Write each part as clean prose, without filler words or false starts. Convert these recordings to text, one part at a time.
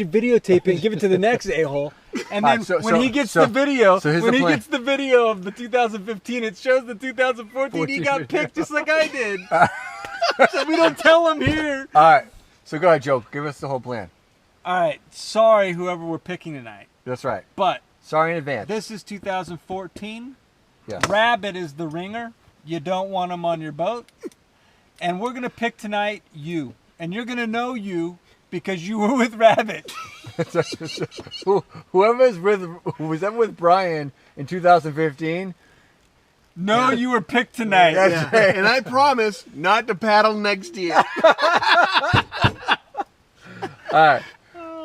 videotape it and give it to the next a-hole, and then when he gets the video of the 2015, it shows the 2014 he got picked just like I did. So we don't tell him here. All right, so go ahead, Joe. Give us the whole plan. All right, sorry whoever we're picking tonight. That's right. But sorry in advance. This is 2014. Yeah. Rabbit is the ringer. You don't want him on your boat. And we're gonna pick tonight you, and you're gonna know you because you were with Rabbit. Whoever's who was ever with Brian in 2015. No, you were picked tonight. Yeah. Right. And I promise not to paddle next year. All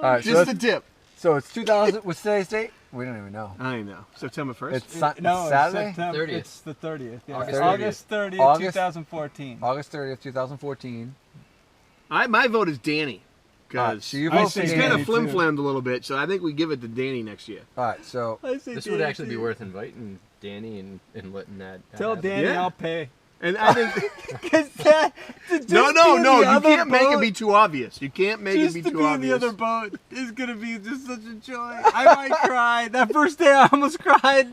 right. Just the tip. So it's 2000. What's today's date? We don't even know. I know. September 1st. It's Saturday. 30th. It's the 30th. Yeah. August 30th, 2014. August 30th, 2014. My vote is Danny. Because so you vote for he's Danny kind of too. flim-flammed a little bit, so I think we give it to Danny next year. All right, so this would actually be worth inviting Danny and letting that. Tell happen. Danny I'll pay. And I think no, you can't make it be too obvious. You can't make it be too obvious. Just to be in the other boat is gonna be just such a joy. I might cry. That first day I almost cried.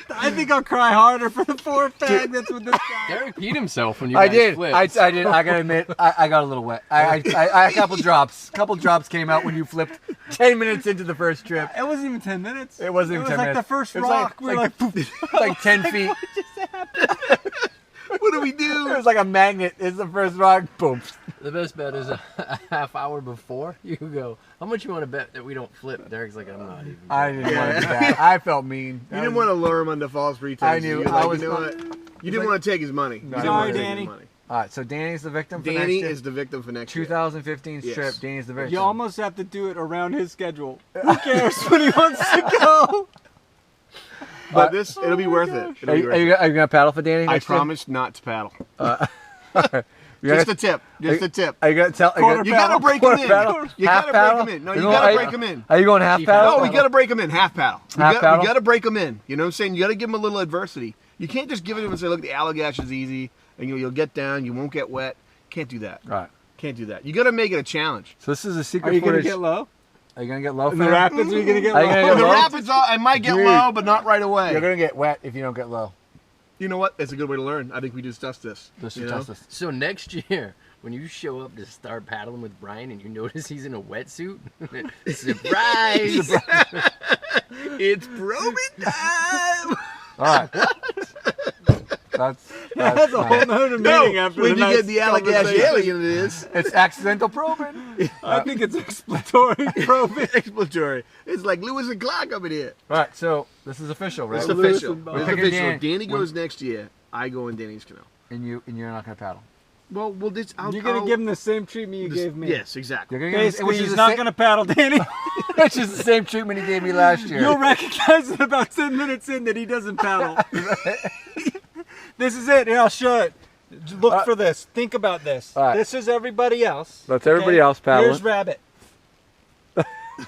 I think I'll cry harder for the poor fag that's with this guy. Derek peed himself when you guys flipped. I did. I gotta admit, I got a little wet. I a couple drops. Couple drops came out when you flipped 10 minutes into the first trip. It wasn't even 10 minutes. It wasn't even 10 minutes. It was like the first rock. We were like, poof. Like 10 feet. What just happened? What do we do? It was like a magnet. It's the first rock. Boom. The best bet is a half hour before. You go, how much you want to bet that we don't flip? Derek's like, I'm not even. I didn't want to do that. I felt mean. You didn't want to lure him under false pretenses. I knew. Like, I was. You know what? You didn't want to take his money. No, sorry, Danny. All right, so Danny's the victim for Danny next year. is the victim for next year. 2015 Yes. trip. Danny's the victim. You almost have to do it around his schedule. Who cares when he wants to go? But it'll be worth it. It'll be worth it. Are you gonna paddle for Danny? I promise not to paddle. Just a tip. Just a tip. Are you gonna tell? You gotta break him in. You gotta break him in. No, you gotta break him in. Are you going half paddle? No, we gotta break him in. Half paddle. Half paddle? We gotta break him in. You know what I'm saying? You gotta give him a little adversity. You can't just give it to him and say, look, the Allagash is easy, and you'll get down, you won't get wet. Can't do that. Right. Can't do that. You gotta make it a challenge. So this is a secret Are you footage. gonna get low? Are you gonna get low? In the rapids, are you gonna get Are you low? gonna get The low? rapids, I might get low, but not right away. You're gonna get wet if you don't get low. You know what? That's a good way to learn. I think we just test this. So next year, when you show up to start paddling with Brian and you notice he's in a wetsuit, surprise! It's probing time. All right. That's a whole nother meaning after when the you get the night's Allagash conversation. alien, it is. It's accidental probing. I think it's exploratory probing. Exploratory. It's like Lewis and Clark up in here. All right. So this is official, right? It's official. We're It's picking official. Dan. Danny goes next year. I go in Danny's canoe. And you're not gonna paddle. Well, we'll just. You're gonna give him the same treatment you gave me. Yes, exactly. You're gonna Basically, he's not gonna paddle, Danny. Which is the same treatment he gave me last year. You'll recognize it about 10 minutes in that he doesn't paddle. This is it. Here, I'll show it. Look for this. Think about this. All right. This is everybody else. That's everybody else paddling. Here's Rabbit.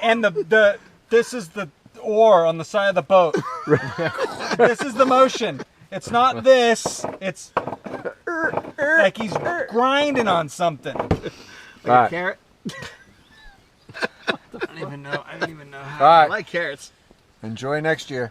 And this is the oar on the side of the boat. This is the motion. It's not this. It's like he's grinding on something. Like All right. a carrot. I don't even know. All right. I like carrots. Enjoy next year.